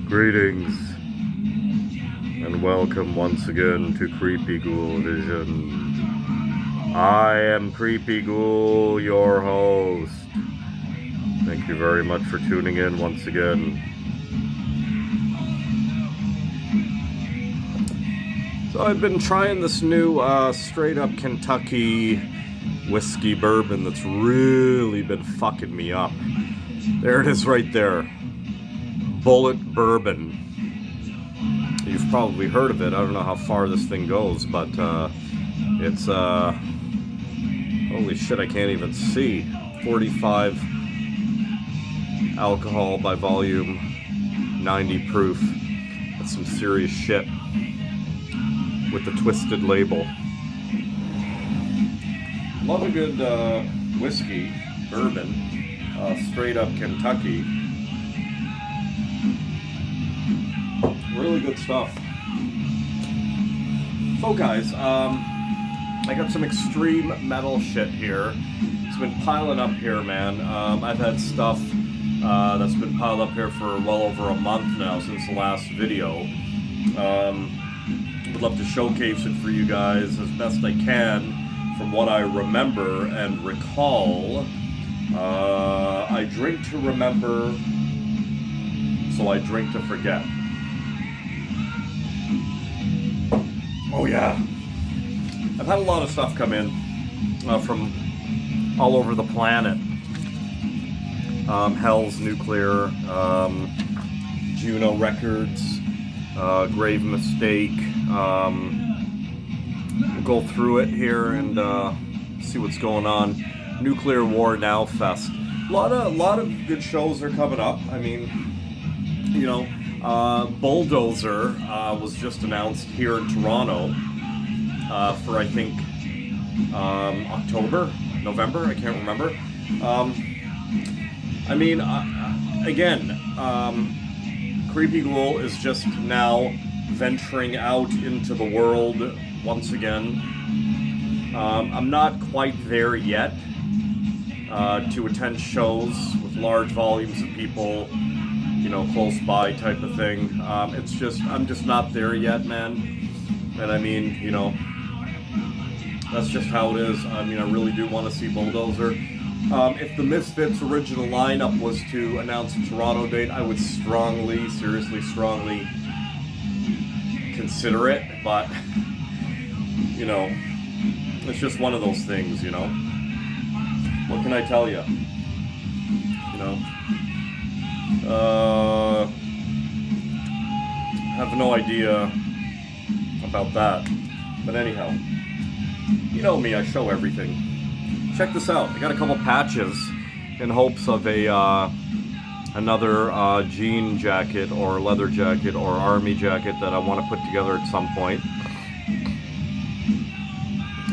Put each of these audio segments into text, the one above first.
Greetings and welcome once again to Creepy Ghoul Vision. I am Creepy Ghoul, your host. Thank you very much for tuning in once again. So I've been trying this new straight up Kentucky whiskey bourbon that's really been fucking me up. There it is right there. Bulleit Bourbon. You've probably heard of it. I don't know how far this thing goes, but it's holy shit, I can't even see. 45 alcohol by volume, 90 proof. That's some serious shit with the twisted label. Love a good whiskey, bourbon, straight up Kentucky. Really good stuff. So guys, I got some extreme metal shit here. It's been piling up here, man. I've had stuff that's been piled up here for well over a month now since the last video. Would love to showcase it for you guys as best I can from what I remember and recall. I drink to remember, so I drink to forget. Oh yeah, I've had a lot of stuff come in from all over the planet. Hell's Nuclear, Juno Records, Grave Mistake. We'll go through it here and see what's going on. Nuclear War Now Fest. A lot of good shows are coming up. I mean, you know. Bulldozer was just announced here in Toronto for I think October, November, I can't remember. I mean, again, Creepy Ghoul is just now venturing out into the world once again. I'm not quite there yet to attend shows with large volumes of people, you know, close by type of thing. It's just, I'm just not there yet, man. And I mean, you know, that's just how it is. I mean, I really do want to see Bulldozer. If the Misfits original lineup was to announce a Toronto date, I would strongly, seriously strongly consider it. But, you know, it's just one of those things, you know. What can I tell you? You know? Have no idea about that. But anyhow, you know me, I show everything. Check this out. I got a couple patches in hopes of a another jean jacket or leather jacket or army jacket that I want to put together at some point.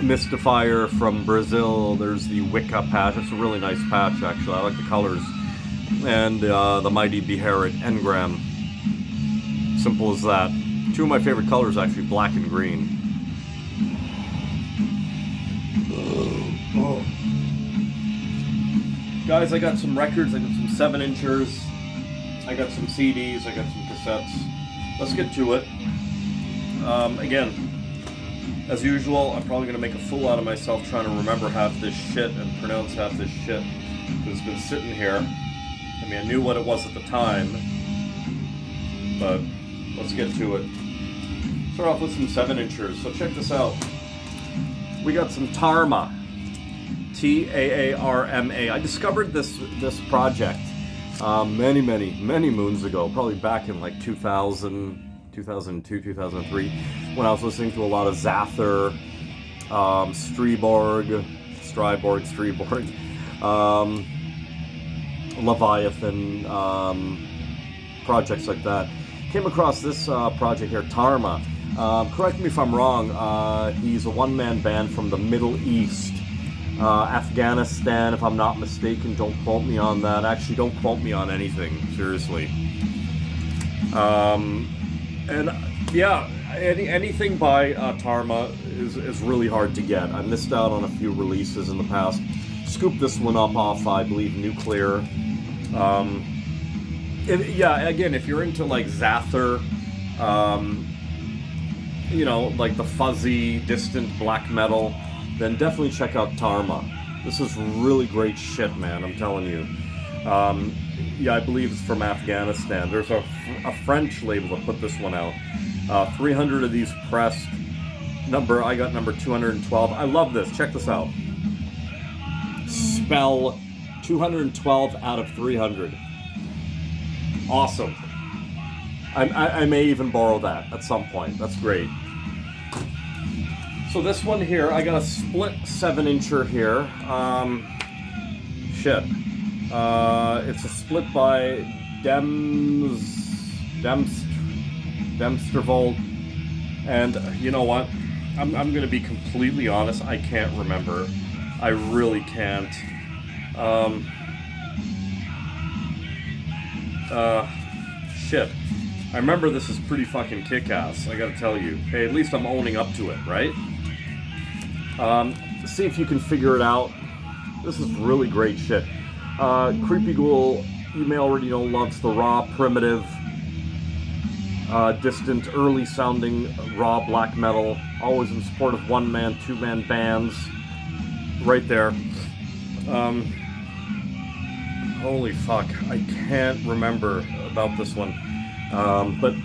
Mystifier from Brazil. There's the Wicca patch. It's a really nice patch, actually. I like the colors. And the Mighty Beherit Engram. Simple as that. Two of my favorite colors, actually, black and green. Oh. Guys, I got some records. I got some 7-inchers. I got some CDs. I got some cassettes. Let's get to it. Again, as usual, I'm probably going to make a fool out of myself trying to remember half this shit and pronounce half this shit. Because it's been sitting here. I mean, I knew what it was at the time, but let's get to it. Start off with some 7-inchers. So check this out. We got some Taarma, Taarma. I discovered this project many moons ago, probably back in like 2000, 2002, 2003, when I was listening to a lot of Zather, Stryborg, Leviathan, projects like that. Came across this project here, Taarma. Correct me if I'm wrong, he's a one-man band from the Middle East, Afghanistan, if I'm not mistaken. Don't quote me on that. Actually, don't quote me on anything, seriously. And yeah, anything by Taarma is really hard to get. I missed out on a few releases in the past. Scooped this one up off, I believe, Nuclear. Yeah, again, if you're into like Zather, um, like the fuzzy, distant black metal, then definitely check out Tarma. This is really great shit, man, I'm telling you. Yeah, I believe it's from Afghanistan. There's a French label that put this one out. 300 of these pressed. I got number 212. I love this. Check this out. Spell 212 out of 300. Awesome. I may even borrow that at some point. That's great. So this one here, I got a split 7-incher here. It's a split by Demstervold. And you know what? I'm going to be completely honest. I can't remember. I really can't. Shit. I remember this is pretty fucking kick-ass, I gotta tell you. Hey, at least I'm owning up to it, right? See if you can figure it out. This is really great shit. Creepy Ghoul, you may already know, loves the raw, primitive, distant, early-sounding raw black metal. Always in support of one-man, two-man bands. Right there. Holy fuck, I can't remember about this one. But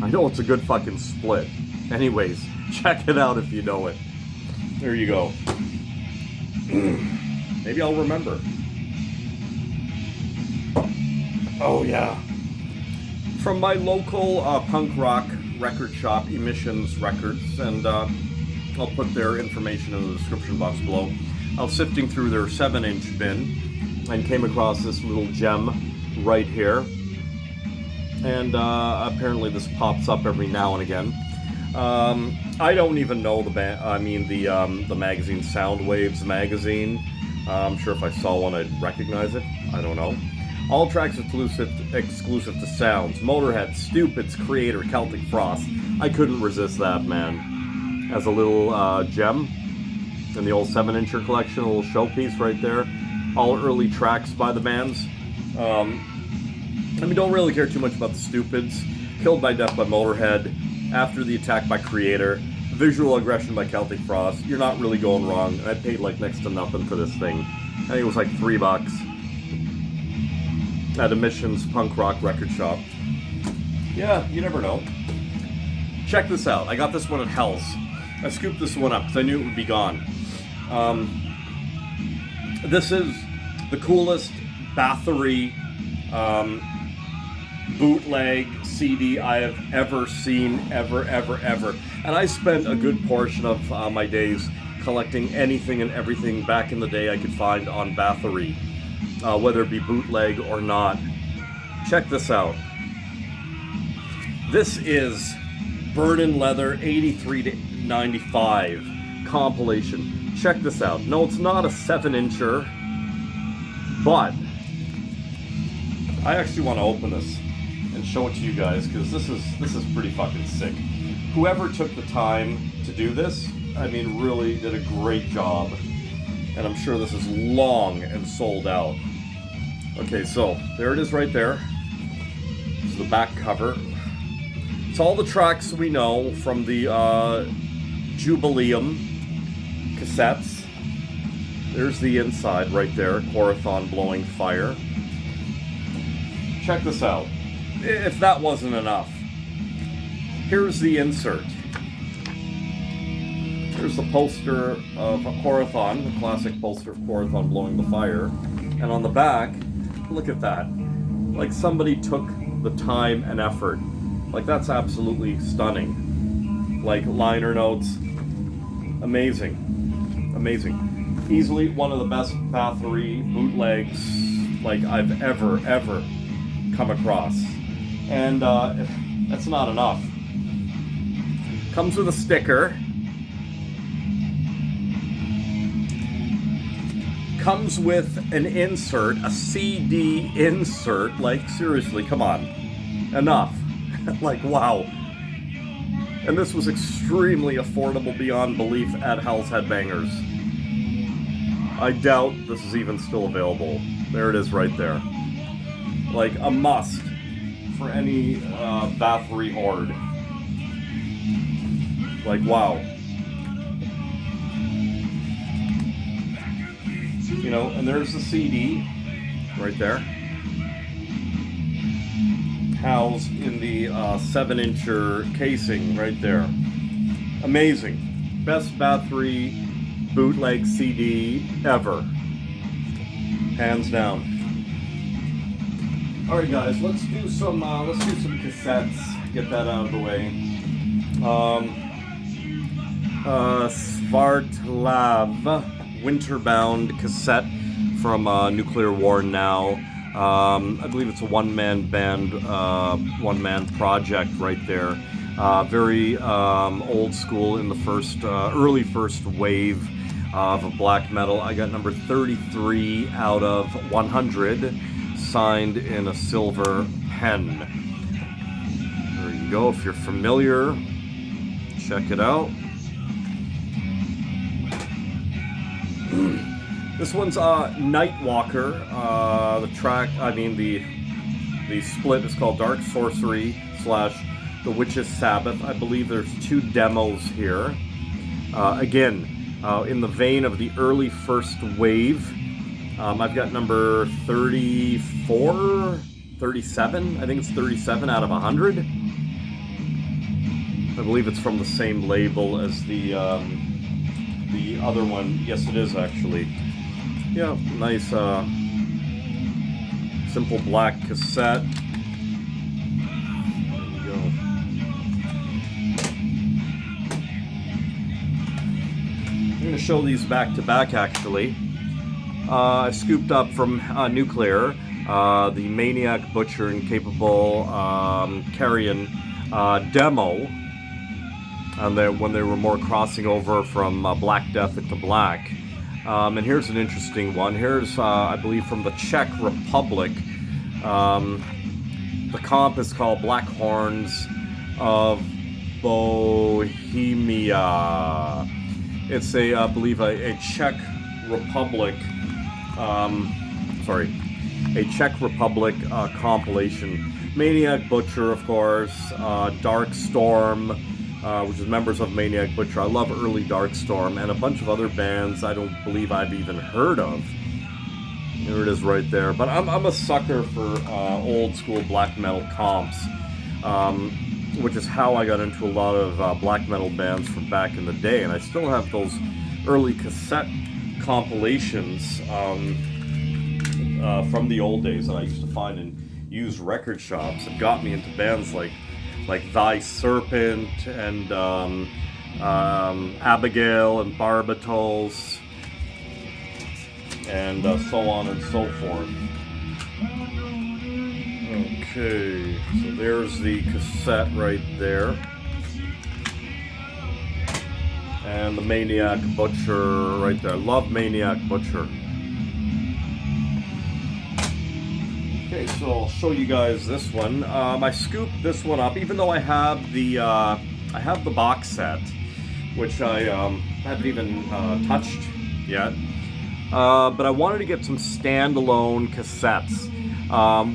I know it's a good fucking split. Anyways, check it out if you know it. There you go. Maybe I'll remember. Oh yeah. From my local punk rock record shop, Emissions Records, and I'll put their information in the description box below. I was sifting through their 7-inch bin and came across this little gem right here. And apparently this pops up every now and again. I don't even know the magazine, Soundwaves magazine. I'm sure if I saw one I'd recognize it. I don't know. All tracks exclusive to Sounds, Motorhead, Stupids, Creator, Celtic Frost. I couldn't resist that, man. As a little gem in the old 7-incher collection, a little showpiece right there. All early tracks by the bands. Don't really care too much about the Stupids. Killed by Death by Motorhead. After the Attack by Creator. Visual Aggression by Celtic Frost. You're not really going wrong. And I paid like next to nothing for this thing. I think it was like $3 at Emissions Punk Rock Record Shop. Yeah, you never know. Check this out. I got this one at Hell's. I scooped this one up because I knew it would be gone. This is the coolest Bathory bootleg CD I have ever seen, ever. And I spent a good portion of my days collecting anything and everything back in the day I could find on Bathory, whether it be bootleg or not. Check this out. This is Burnin' Leather 83 to 95 compilation. Check this out. No, it's not a 7-incher, but I actually want to open this and show it to you guys because this is pretty fucking sick. Whoever took the time to do this, really did a great job. And I'm sure this is long and sold out. Okay, so there it is right there. This is the back cover. It's all the tracks we know from the Jubileum cassettes. There's the inside right there, Corathon Blowing Fire. Check this out. If that wasn't enough, here's the insert. Here's the poster of a Corathon, the classic poster of Corathon Blowing the Fire. And on the back, look at that. Like somebody took the time and effort. Like that's absolutely stunning. Like liner notes. Amazing. Easily one of the best Bathory bootlegs like I've ever come across. And that's not enough. Comes with a sticker. Comes with an insert, a CD insert. Like seriously, come on. Enough. Like wow. And this was extremely affordable beyond belief at Hell's Headbangers. I doubt this is even still available. There it is right there. Like a must. for any Bathory horde. Like, wow. You know, and there's the CD right there, housed in the 7-incher casing right there. Amazing. Best Bathory bootleg CD ever. Hands down. Alright guys, let's do some cassettes. Get that out of the way. Svartalv Winterbound cassette from Nuclear War Now. I believe it's a one-man band, one-man project right there. Very old school in the early first wave of black metal. I got number 33 out of 100, signed in a silver pen. There you go. If you're familiar, check it out. This one's Nightwalker. The split is called Dark Sorcery / The Witch's Sabbath. I believe there's 2 demos here. Again, in the vein of the early first wave. I've got number 34, 37. I think it's 37 out of 100. I believe it's from the same label as the other one. Yes, it is actually. Yeah, nice simple black cassette. There you go. I'm going to show these back to back actually. I scooped up from Nuclear the Maniac Butcher and Capable Carrion demo, and when they were more crossing over from Black Death into Black. And here's an interesting one. Here's, I believe, from the Czech Republic. The comp is called Black Horns of Bohemia. It's I believe, a Czech Republic, a Czech Republic compilation. Maniac Butcher, of course, Dark Storm, which is members of Maniac Butcher. I love early Dark Storm, and a bunch of other bands I don't believe I've even heard of. There it is right there. But I'm a sucker for old school black metal comps, which is how I got into a lot of black metal bands from back in the day, and I still have those early cassette compilations from the old days that I used to find in used record shops. It got me into bands like Thy Serpent and Abigail and Barbatos and so on and so forth. Okay, so there's the cassette right there. And the Maniac Butcher right there. I love Maniac Butcher. Okay, so I'll show you guys this one. I scooped this one up, even though I have the box set, which I haven't even touched yet. But I wanted to get some standalone cassettes.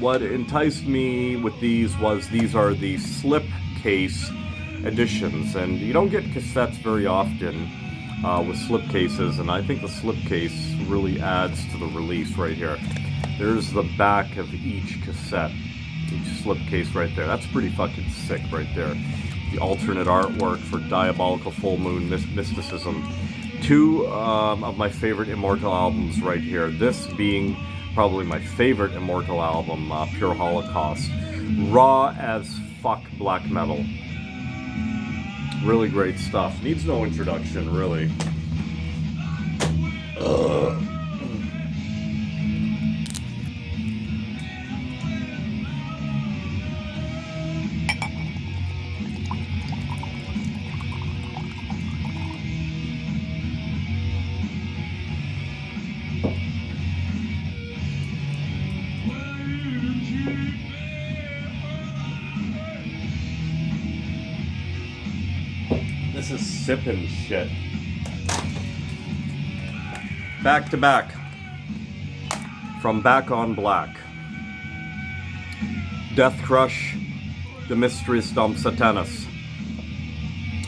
What enticed me with these was these are the slipcase editions, and you don't get cassettes very often with slipcases, and I think the slipcase really adds to the release right here. There's the back of each cassette, each slipcase right there. That's pretty fucking sick right there. The alternate artwork for Diabolical Full Moon Mysticism. 2 of my favorite Immortal albums right here. This being probably my favorite Immortal album, Pure Holocaust. Raw as fuck black metal. Really great stuff. Needs no introduction, really. This is sipping shit. Back to back. From Back on Black. Death Crush, The Mysteries Stomp Satanus.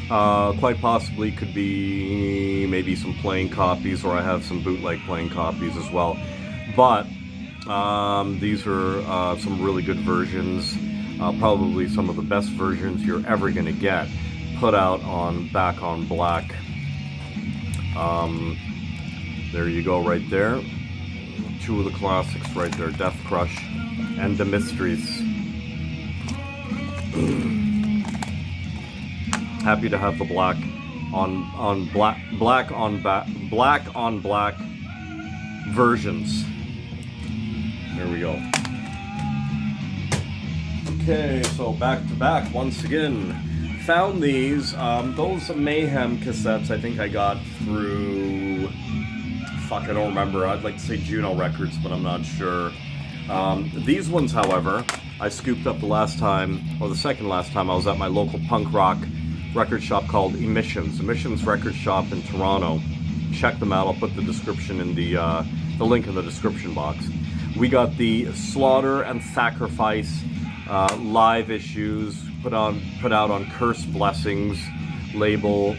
Quite possibly could be maybe some playing copies, or I have some bootleg playing copies as well. But these are some really good versions, probably some of the best versions you're ever going to get, put out on Back on Black. There you go, right there. Two of the classics right there, Death Crush and The Mysteries. Happy to have the black on black versions. There we go. Okay, so back to back once again. Found these. Those Mayhem cassettes I think I got through, fuck, I don't remember. I'd like to say Juno Records, but I'm not sure. These ones, however, I scooped up the last time, or the second last time I was at my local punk rock record shop called Emissions Record Shop in Toronto. Check them out. I'll put the description in the link in the description box. We got the Slaughter and Sacrifice live issues put out on Curse Blessings label.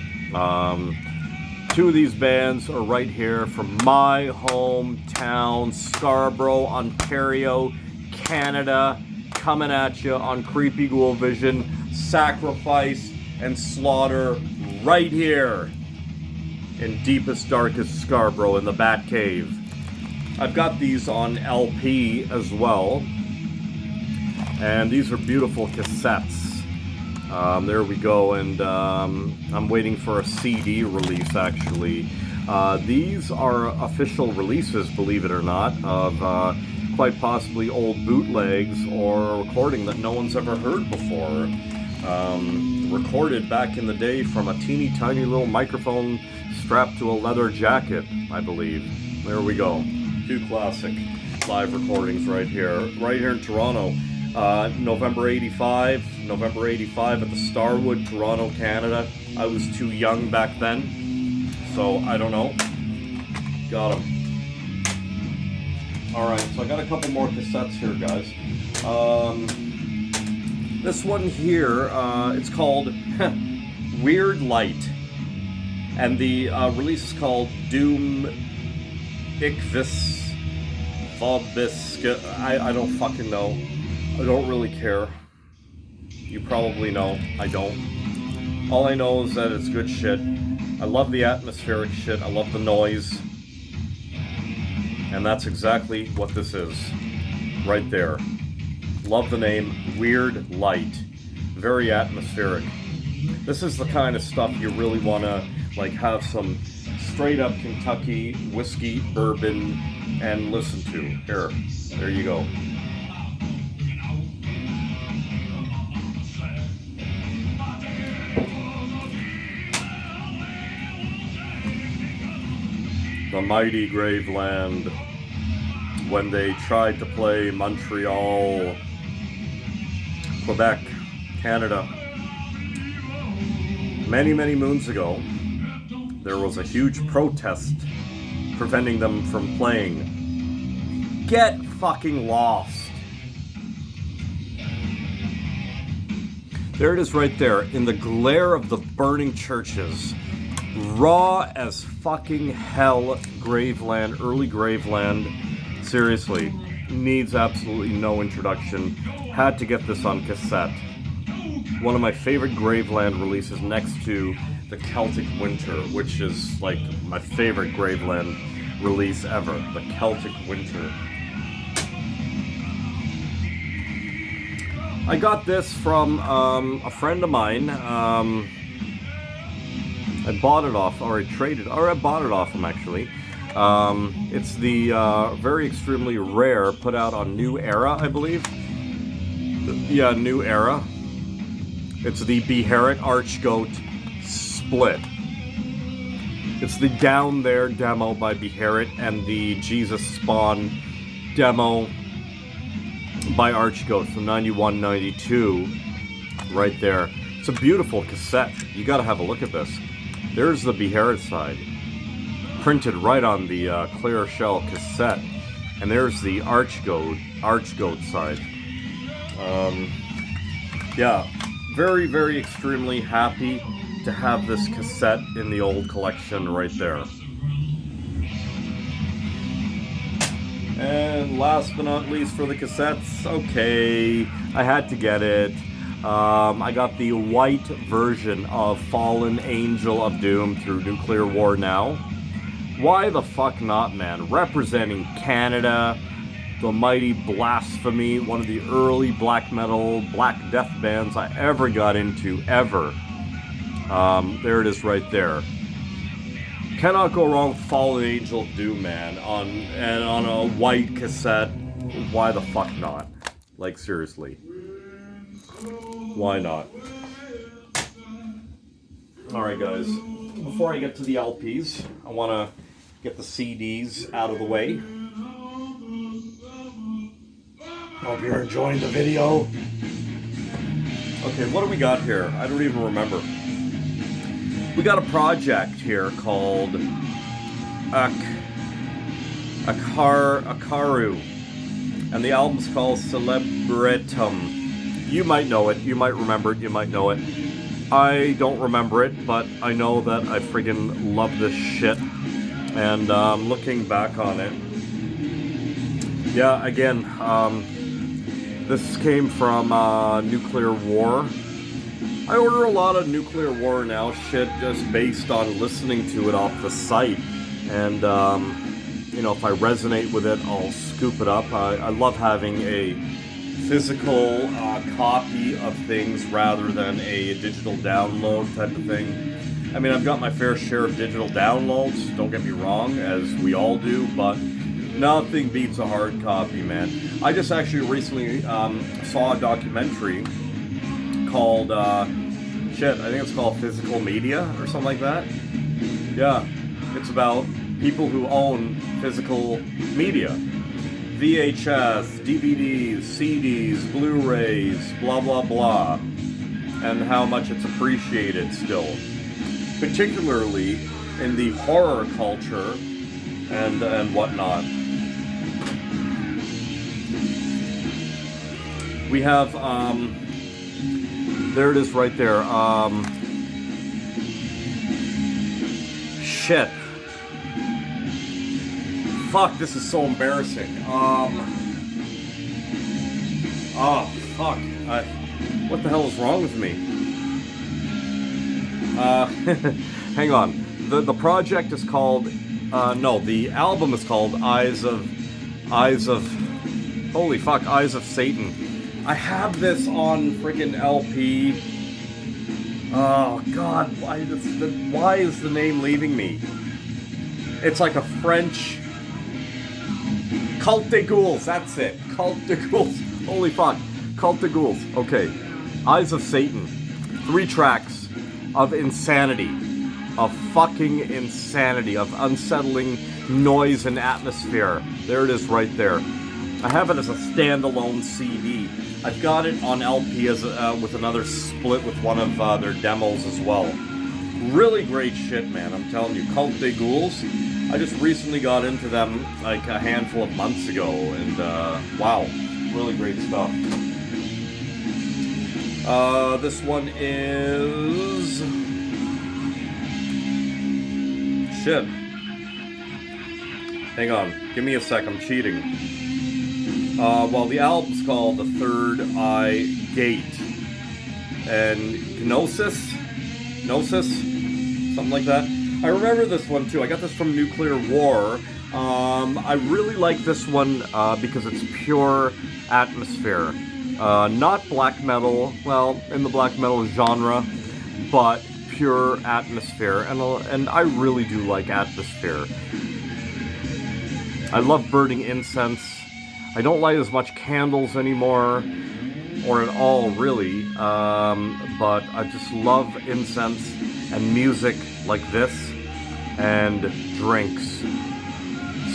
Two of these bands are right here from my hometown, Scarborough, Ontario, Canada, coming at you on Creepy Ghoul Vision. Sacrifice and Slaughter right here in deepest, darkest Scarborough in the Bat Cave. I've got these on LP as well, and these are beautiful cassettes. There we go, and I'm waiting for a CD release, actually. These are official releases, believe it or not, of quite possibly old bootlegs or a recording that no one's ever heard before. Recorded back in the day from a teeny tiny little microphone strapped to a leather jacket, I believe. There we go. Two classic live recordings right here in Toronto. November 85 at the Starwood, Toronto, Canada. I was too young back then, so I don't know. Got them. Alright, so I got a couple more cassettes here, guys. This one here, it's called Weird Light, and the release is called Doom Ikvis Vobisk. I don't fucking know. I don't really care. You probably know. I don't. All I know is that it's good shit. I love the atmospheric shit. I love the noise. And that's exactly what this is. Right there. Love the name, Weird Light. Very atmospheric. This is the kind of stuff you really want to like have some straight up Kentucky whiskey, bourbon, and listen to. Here, there you go. The mighty Graveland, when they tried to play Montreal, Quebec, Canada. Many, many moons ago, there was a huge protest preventing them from playing. Get fucking lost. There it is right there, in the glare of the burning churches. Raw as fucking hell Graveland, early Graveland. Seriously, needs absolutely no introduction. Had to get this on cassette. One of my favorite Graveland releases next to the Celtic Winter, which is like my favorite Graveland release ever. The Celtic Winter. I got this from a friend of mine. I bought it off, or I bought it off him actually. It's the very extremely rare, put out on New Era, I believe. Yeah, New Era. It's the Beherit Archgoat split. It's the Down There demo by Beherit and the Jesus Spawn demo by Archgoat from 91-92. Right there. It's a beautiful cassette. You gotta have a look at this. There's the Beherit side, printed right on the clear shell cassette, and there's the Archgoat side. Yeah, very, very extremely happy to have this cassette in the old collection right there. And last but not least for the cassettes, okay, I had to get it. I got the white version of Fallen Angel of Doom through Nuclear War Now. Why the fuck not, man? Representing Canada, the mighty Blasphemy, one of the early black metal, black death bands I ever got into, ever. There it is right there. Cannot go wrong with Fallen Angel of Doom, man. On a white cassette. Why the fuck not? Like, seriously. Why not? Alright, guys. Before I get to the LPs, I want to get the CDs out of the way. Hope you're enjoying the video. Okay, what do we got here? I don't even remember. We got a project here called Akaru, and the album's called Celebratum. You might know it, you might remember it, you might know it. I don't remember it, but I know that I friggin' love this shit, and looking back on it, yeah, again, this came from Nuclear War. I order a lot of Nuclear War Now shit just based on listening to it off the site. And, you know, if I resonate with it, I'll scoop it up. I love having a physical copy of things rather than a digital download type of thing. I mean, I've got my fair share of digital downloads, don't get me wrong, as we all do, but nothing beats a hard copy, man. I just actually recently saw a documentary called, I think it's called Physical Media or something like that. Yeah, it's about people who own physical media. VHS, DVDs, CDs, Blu-rays, blah blah blah. And how much it's appreciated still. Particularly in the horror culture and whatnot. We have, there it is right there. Shit. Fuck, this is so embarrassing. Oh, fuck. What the hell is wrong with me? Hang on. The project is called, no, the album is called Eyes of, holy fuck, Eyes of Satan. I have this on freaking LP. Oh god, why is the name leaving me? It's like a French Cult de Ghouls, that's it. Cult de Ghouls. Holy fuck. Cult de Ghouls. Okay. Eyes of Satan. 3 tracks of insanity. Of fucking insanity. Of unsettling noise and atmosphere. There it is right there. I have it as a standalone CD. I've got it on LP as with another split with one of their demos as well. Really great shit, man. I'm telling you. Cult de Ghouls. I just recently got into them like a handful of months ago, and wow, really great stuff. This one is... shit. Hang on, give me a sec, I'm cheating. Well, the album's called The Third Eye Gate. And Gnosis? Something like that. I remember this one too. I got this from Nuclear War. I really like this one because it's pure atmosphere. Not black metal, well, in the black metal genre, but pure atmosphere. And I really do like atmosphere. I love burning incense. I don't light as much candles anymore, or at all really, but I just love incense and music like this, and drinks.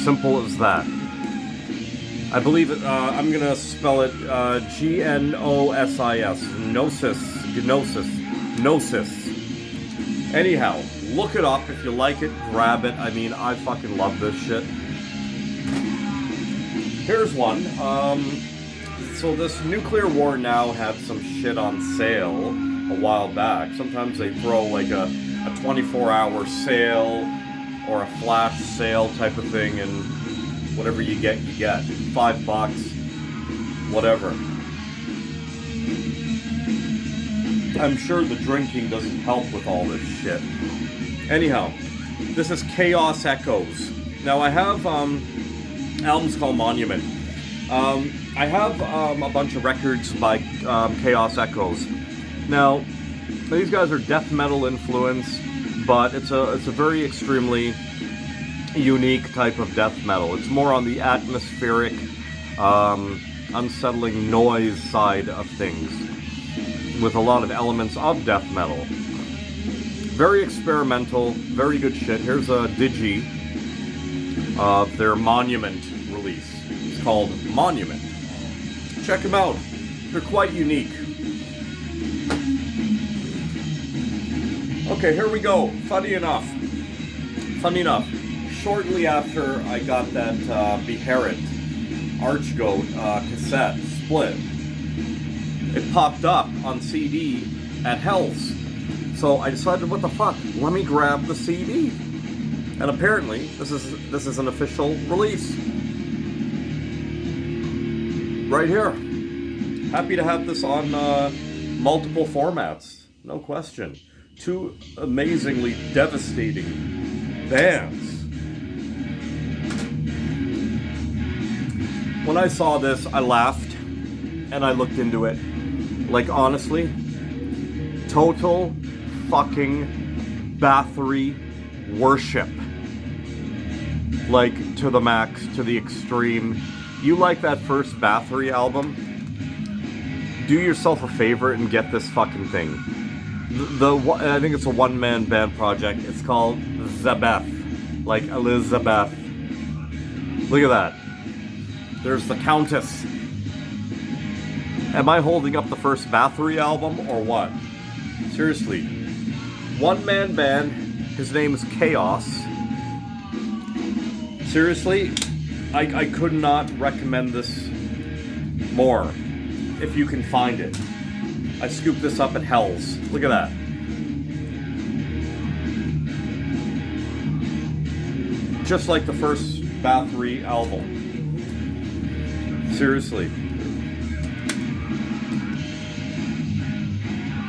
Simple as that. I believe it, I'm gonna spell it Gnosis. Gnosis. Anyhow, look it up if you like it, grab it. I mean, I fucking love this shit. Here's one. It's So this Nuclear War Now had some shit on sale a while back. Sometimes they throw like a 24-hour sale or a flash sale type of thing, and whatever you get, you get. $5, whatever. I'm sure the drinking doesn't help with all this shit. Anyhow, this is Chaos Echoes. Now I have albums called Monument. I have a bunch of records by Chaos Echoes. Now, these guys are death metal influenced, but it's a very extremely unique type of death metal. It's more on the atmospheric, unsettling noise side of things, with a lot of elements of death metal. Very experimental, very good shit. Here's a digi of their Monument release. It's called Monument. Check them out. They're quite unique. Okay, here we go. Funny enough, shortly after I got that Beherit Archgoat cassette split, it popped up on CD at Hell's. So I decided, what the fuck? Let me grab the CD. And apparently, this is an official release. Right here. Happy to have this on multiple formats. No question. Two amazingly devastating bands. When I saw this, I laughed and I looked into it. Like, honestly, total fucking Bathory worship. Like, to the max, to the extreme. You like that first Bathory album? Do yourself a favor and get this fucking thing. I think it's a one-man band project. It's called Zabeth. Like Elizabeth. Look at that. There's the Countess. Am I holding up the first Bathory album or what? Seriously. One-man band. His name is Chaos. Seriously, I could not recommend this more. If you can find it. I scooped this up at Hell's. Look at that. Just like the first Bathory album. Seriously.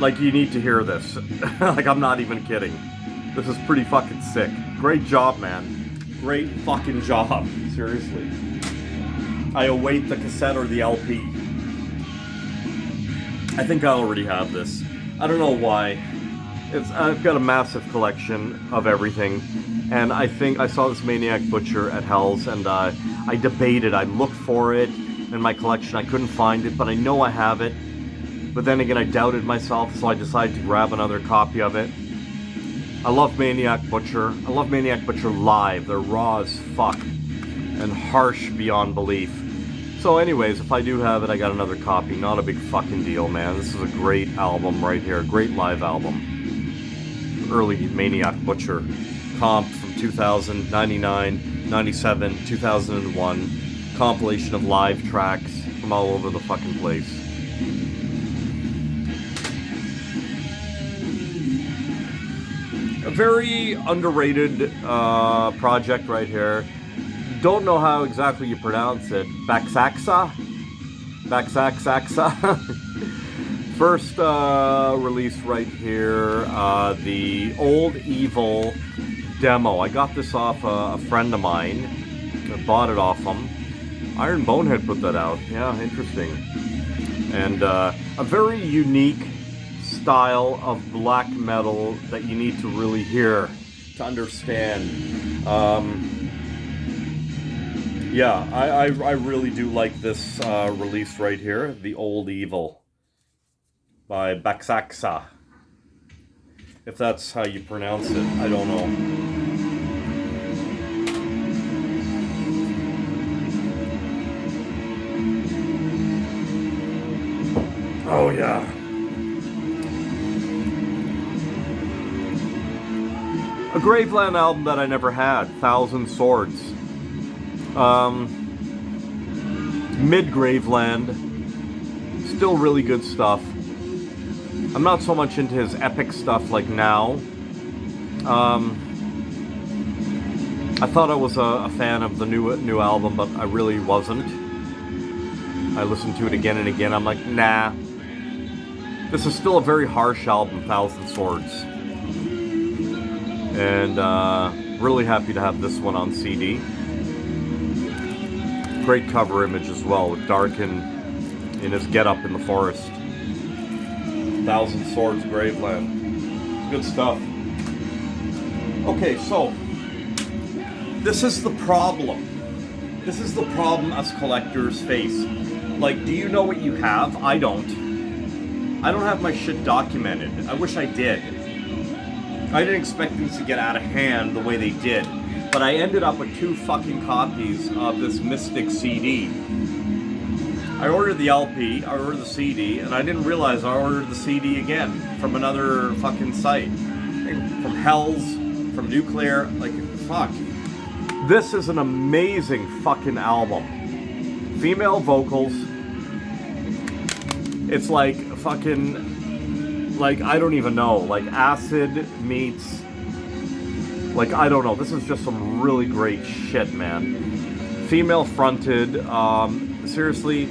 Like, you need to hear this. Like, I'm not even kidding. This is pretty fucking sick. Great job, man. Great fucking job. Seriously. I await the cassette or the LP. I think I already have this. I don't know why. I've got a massive collection of everything, and I think I saw this Maniac Butcher at Hell's, and I debated. I looked for it in my collection. I couldn't find it, but I know I have it. But then again, I doubted myself, so I decided to grab another copy of it. I love Maniac Butcher. I love Maniac Butcher live. They're raw as fuck and harsh beyond belief. So anyways, if I do have it, I got another copy. Not a big fucking deal, man. This is a great album right here. Great live album. Early Maniac Butcher. Comp from 2000, 99, 97, 2001. Compilation of live tracks from all over the fucking place. A very underrated project right here. Don't know how exactly you pronounce it. Baxaxa? First release right here, the Old Evil demo. I got this off a friend of mine. I bought it off him. Iron Bonehead put that out. Yeah, interesting. And a very unique style of black metal that you need to really hear to understand. Yeah, I really do like this release right here, The Old Evil by Baxaxa. If that's how you pronounce it, I don't know. Oh yeah. A Graveland album that I never had, Thousand Swords. Mid-Graveland, Still really good stuff. I'm not so much into his epic stuff like now. I thought I was a fan of the new album, but I really wasn't. I listened to it again and again. I'm like, nah. This is still a very harsh album, Thousand Swords. And really happy to have this one on CD. Great cover image as well, with Darkin in his get-up in the forest. Thousand Swords Graveland. Good stuff. Okay, so this is the problem. This is the problem us collectors face. Like, do you know what you have? I don't. I don't have my shit documented. I wish I did. I didn't expect things to get out of hand the way they did. But I ended up with 2 fucking copies of this Mystic CD. I ordered the LP, I ordered the CD, and I didn't realize I ordered the CD again from another fucking site. From Hells, from Nuclear, like, fuck. This is an amazing fucking album. Female vocals. It's like fucking, like, I don't even know, like acid meets, like, I don't know. This is just some really great shit, man. Female fronted, seriously,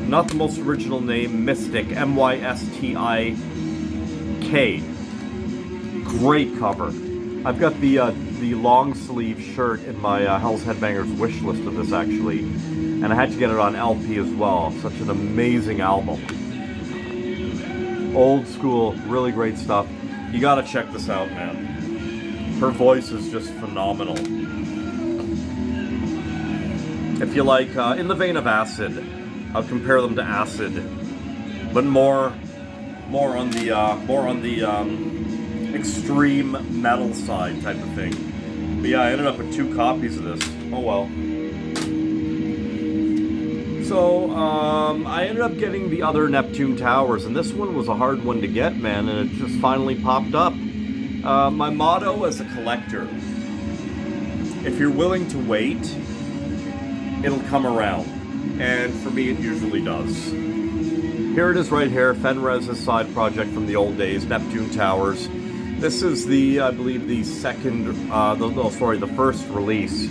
not the most original name, Mystic, M-Y-S-T-I-K. Great cover. I've got the long sleeve shirt in my Hell's Headbangers wish list of this, actually. And I had to get it on LP as well. Such an amazing album. Old school, really great stuff. You gotta check this out, man. Her voice is just phenomenal. If you like, in the vein of Acid, I'll compare them to Acid, but more on the extreme metal side type of thing. But yeah, I ended up with 2 copies of this. Oh well. So, I ended up getting the other Neptune Towers, and this one was a hard one to get, man, and it just finally popped up. My motto as a collector, if you're willing to wait, it'll come around. And for me, it usually does. Here it is right here, Fenrez's side project from the old days, Neptune Towers. This is the, I believe, the the first release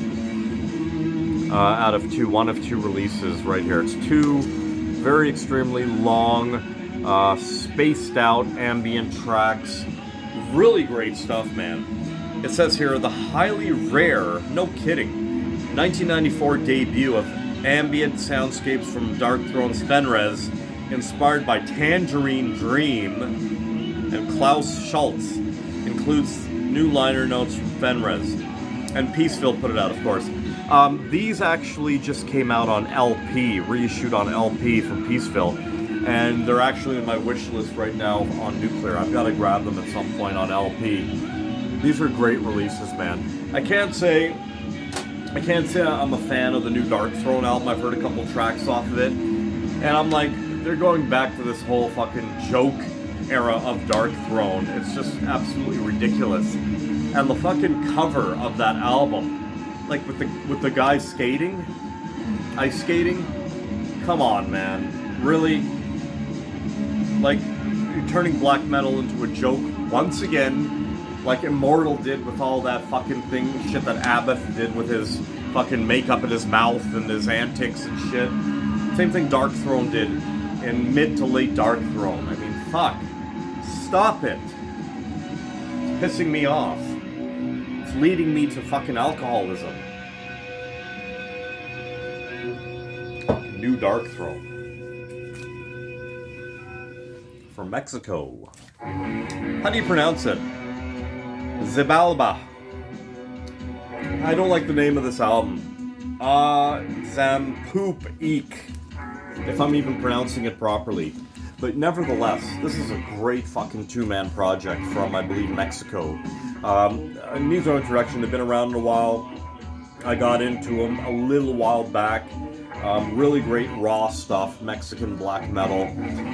out of 2, one of 2 releases right here. It's 2 very extremely long, spaced out ambient tracks. Really great stuff, man. It says here, the highly rare, no kidding, 1994 debut of ambient soundscapes from Darkthrone's Fenrez, inspired by Tangerine Dream and Klaus Schultz. Includes new liner notes from Fenrez. And Peaceville put it out, of course. These actually just came out on LP, reissued on LP from Peaceville. And they're actually in my wish list right now on Nuclear. I've got to grab them at some point on LP. These are great releases, man. I can't say I'm a fan of the new Darkthrone album. I've heard a couple tracks off of it. And I'm like, they're going back to this whole fucking joke era of Darkthrone. It's just absolutely ridiculous. And the fucking cover of that album, like with the guy skating, ice skating, come on, man, really? Like, you're turning black metal into a joke once again, like Immortal did with all that fucking shit that Abath did with his fucking makeup in his mouth and his antics and shit. Same thing Darkthrone did in mid to late Darkthrone. I mean, fuck. Stop it. It's pissing me off. It's leading me to fucking alcoholism. New Darkthrone. From Mexico. How do you pronounce it? Xibalba. I don't like the name of this album. Zampoop Eek. If I'm even pronouncing it properly. But nevertheless, this is a great fucking 2-man project from, I believe, Mexico. Needs no introduction. They've been around in a while. I got into them a little while back. Really great raw stuff, Mexican black metal.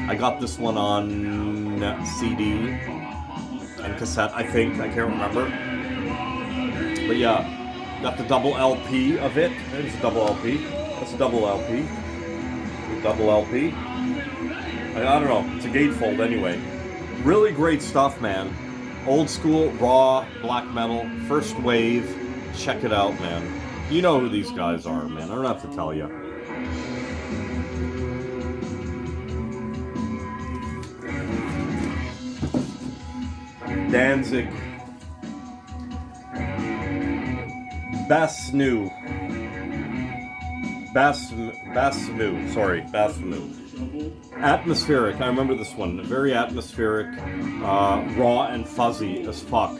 I got this one on CD and cassette, I think. I can't remember. But yeah, got the double LP of it. There's a double LP. That's a double LP. A double LP. I don't know. It's a gatefold anyway. Really great stuff, man. Old school, raw, black metal, first wave. Check it out, man. You know who these guys are, man. I don't have to tell you. Danzig. Basnu. Atmospheric. I remember this one. Very atmospheric, raw and fuzzy as fuck.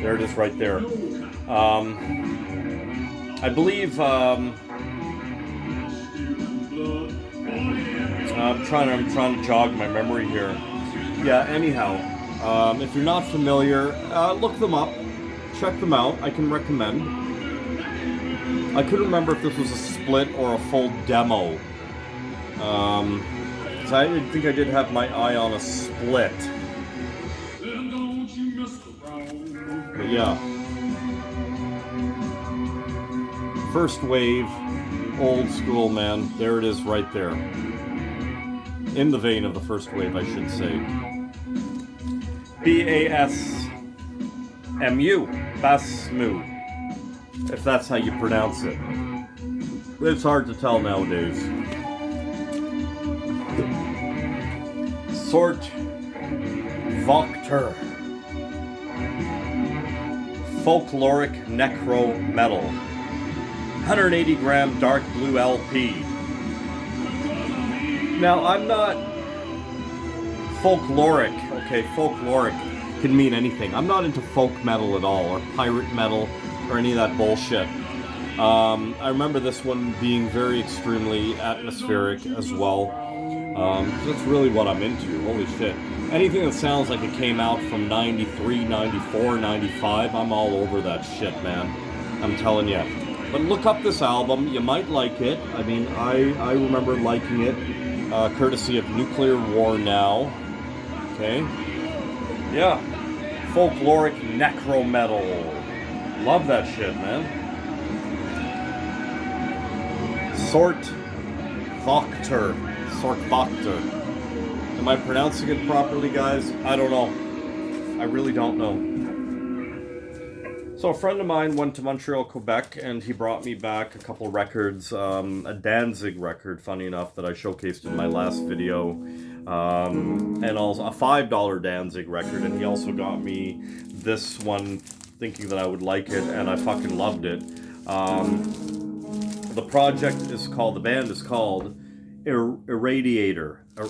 There it is, right there. I believe. I'm trying to jog my memory here. Yeah. Anyhow, if you're not familiar, look them up. Check them out. I can recommend. I couldn't remember if this was a split or a full demo. Because I think I did have my eye on a split. But yeah. First wave, old school, man. There it is right there. In the vein of the first wave, I should say. B-A-S-M-U. Basmu. If that's how you pronounce it. It's hard to tell nowadays. Sort Voctor. Folkloric Necro Metal. 180 gram dark blue LP. Now, I'm not folkloric. Okay, folkloric can mean anything. I'm not into folk metal at all, or pirate metal, or any of that bullshit. I remember this one being very extremely atmospheric as well. That's really what I'm into. Holy shit. Anything that sounds like it came out from 93, 94, 95, I'm all over that shit, man. I'm telling you. But look up this album. You might like it. I mean, I remember liking it. Courtesy of Nuclear War Now. Okay? Yeah. Folkloric necro metal. Love that shit, man. Sort Voctor. Am I pronouncing it properly, guys? I don't know. I really don't know. So a friend of mine went to Montreal, Quebec, and he brought me back a couple records. A Danzig record, funny enough, that I showcased in my last video. And also a $5 Danzig record, and he also got me this one thinking that I would like it, and I fucking loved it. The project is called, the band is called Irradiator. I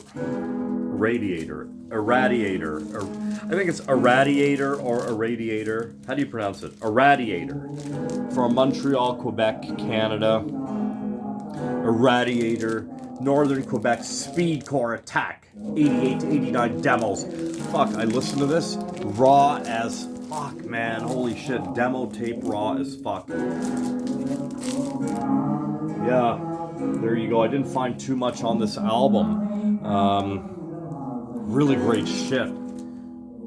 think it's Irradiator or Irradiator. How do you pronounce it? Irradiator. From Montreal, Quebec, Canada. Irradiator. Northern Quebec Speedcore Attack. 88 to 89 demos. Fuck, I listened to this. Raw as fuck, man. Holy shit. Demo tape raw as fuck. Yeah. There you go. I didn't find too much on this album. Really great shit.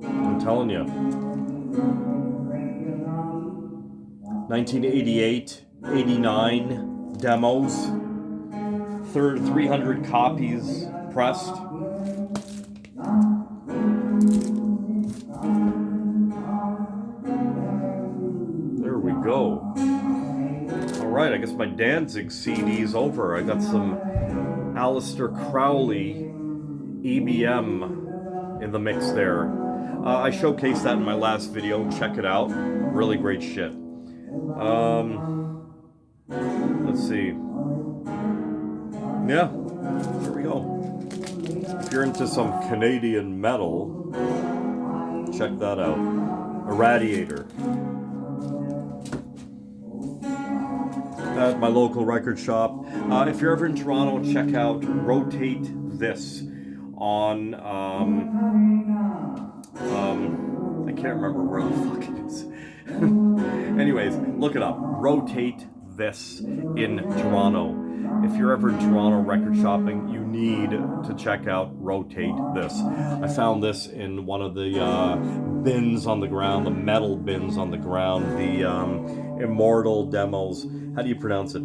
I'm telling you. 1988, 89 demos. 300 copies pressed. There we go. Alright, I guess my Danzig CD's over. I got some Aleister Crowley EBM in the mix there. I showcased that in my last video. Check it out. Really great shit. Let's see. Yeah, there we go. If you're into some Canadian metal, check that out. Irradiator. At my local record shop. If you're ever in Toronto, check out Rotate This on, I can't remember where the fuck it is. Anyways, look it up. Rotate This in Toronto. If you're ever in Toronto record shopping, you need to check out Rotate This. I found this in one of the bins on the ground, the metal bins on the ground, the Immortal demos. How do you pronounce it?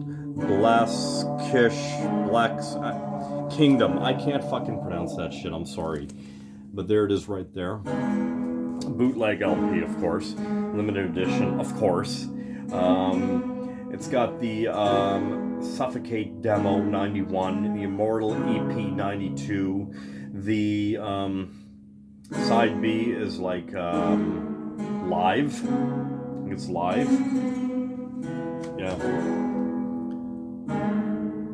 Kingdom. I can't fucking pronounce that shit. I'm sorry. But there it is right there. Bootleg LP, of course. Limited edition, of course. It's got the Suffocate Demo 91, the Immortal EP 92. The side B is like live. I think it's live. Yeah.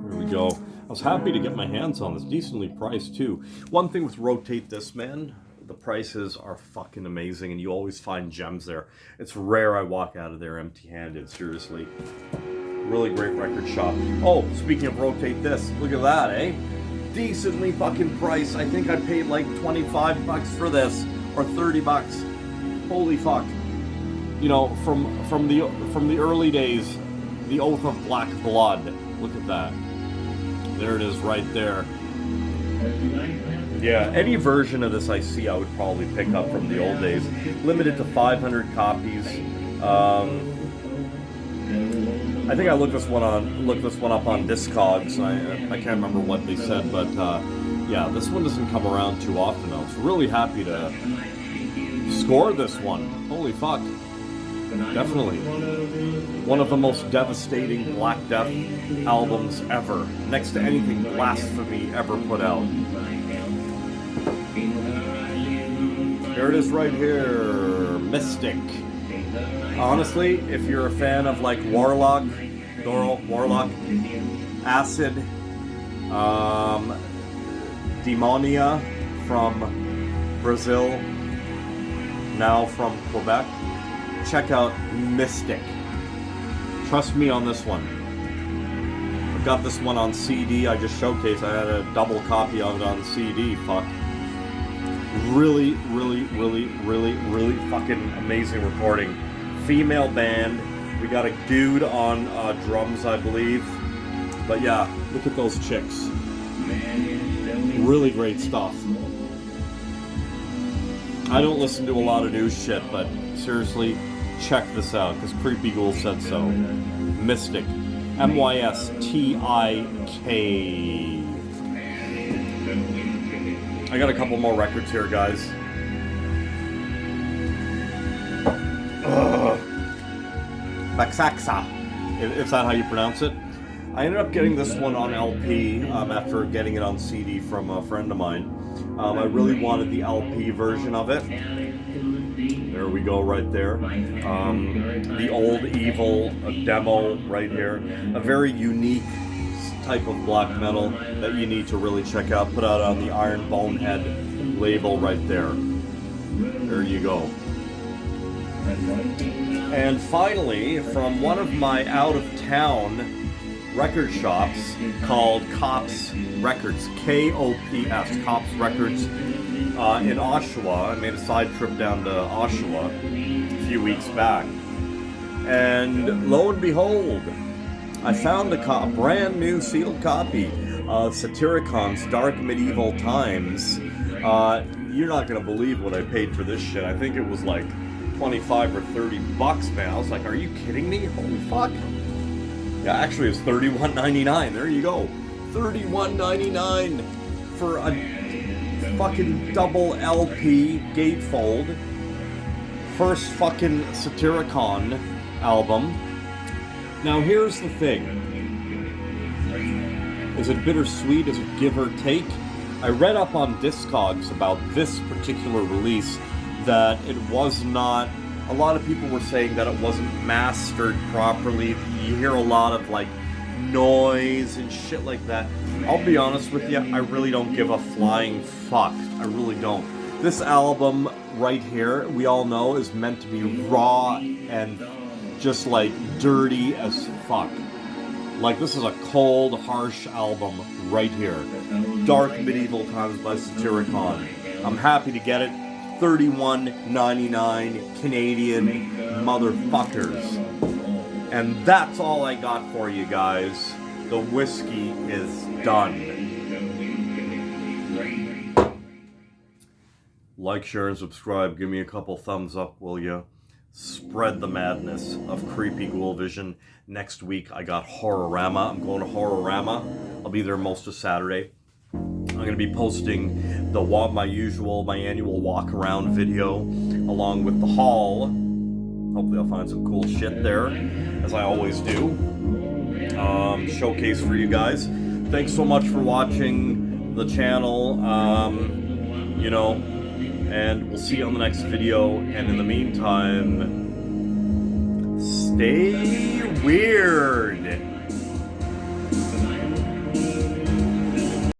There we go. I was happy to get my hands on this. Decently priced too. One thing with Rotate This, man, the prices are fucking amazing and you always find gems there. It's rare I walk out of there empty-handed, seriously. Really great record shop. Oh, speaking of Rotate This, look at that, eh? Decently fucking priced. I think I paid like 25 bucks for this, or 30 bucks. Holy fuck. You know, from the early days, the Oath of Black Blood. Look at that. There it is right there. Yeah, any version of this I see I would probably pick up from the old days. Limited to 500 copies. I think I looked this one up on Discogs. I can't remember what they said, but yeah, this one doesn't come around too often. I was really happy to score this one. Holy fuck. Definitely. One of the most devastating Black Death albums ever. Next to anything Blasphemy ever put out. Here it is right here. Mystic. Honestly, if you're a fan of like Warlock, Acid, Demonia from Brazil, now from Quebec, check out Mystic. Trust me on this one. I've got this one on CD. I just showcased. I had a double copy of it on CD. Fuck. Really, really, really, really, really fucking amazing recording. Female band. We got a dude on drums, I believe. But yeah, look at those chicks. Really great stuff. I don't listen to a lot of new shit, but seriously, check this out, because Creepy Ghoul said so. Mystic. Mystik. I got a couple more records here, guys. Baxaxa. Is that how you pronounce it? I ended up getting this one on LP after getting it on CD from a friend of mine. I really wanted the LP version of it. There we go, right there. The Old Evil demo right here. A very unique type of black metal that you need to really check out. Put out on the Iron Bonehead label right there. There you go. And finally, from one of my out-of-town record shops called Kops Records, K-O-P-S, Kops Records, in Oshawa. I made a side trip down to Oshawa a few weeks back. And lo and behold, I found a brand new sealed copy of Satiricon's Dark Medieval Times. You're not going to believe what I paid for this shit. I think it was like 25 or 30 bucks, man. I was like, are you kidding me? Holy fuck. Yeah, actually it's $31.99. There you go. $31.99 for a fucking double LP gatefold. First fucking Satyricon album. Now here's the thing. Is it bittersweet? Is it give or take? I read up on Discogs about this particular release that it was not, a lot of people were saying that it wasn't mastered properly. You hear a lot of like noise and shit like that. I'll be honest with you, I really don't give a flying fuck. I really don't. This album right here, we all know, is meant to be raw and just like dirty as fuck. Like, this is a cold, harsh album right here. Dark Medieval Times by Satyricon. I'm happy to get it. $31.99 Canadian motherfuckers. And that's all I got for you guys. The whiskey is done. Like, share, and subscribe. Give me a couple thumbs up, will you? Spread the madness of Creepy Ghoul Vision. Next week, I got Horrorama. I'm going to Horrorama. I'll be there most of Saturday. I'm going to be posting my annual walk around video along with the haul. Hopefully I'll find some cool shit there, as I always do. Showcase for you guys. Thanks so much for watching the channel. And we'll see you on the next video. And in the meantime, stay weird.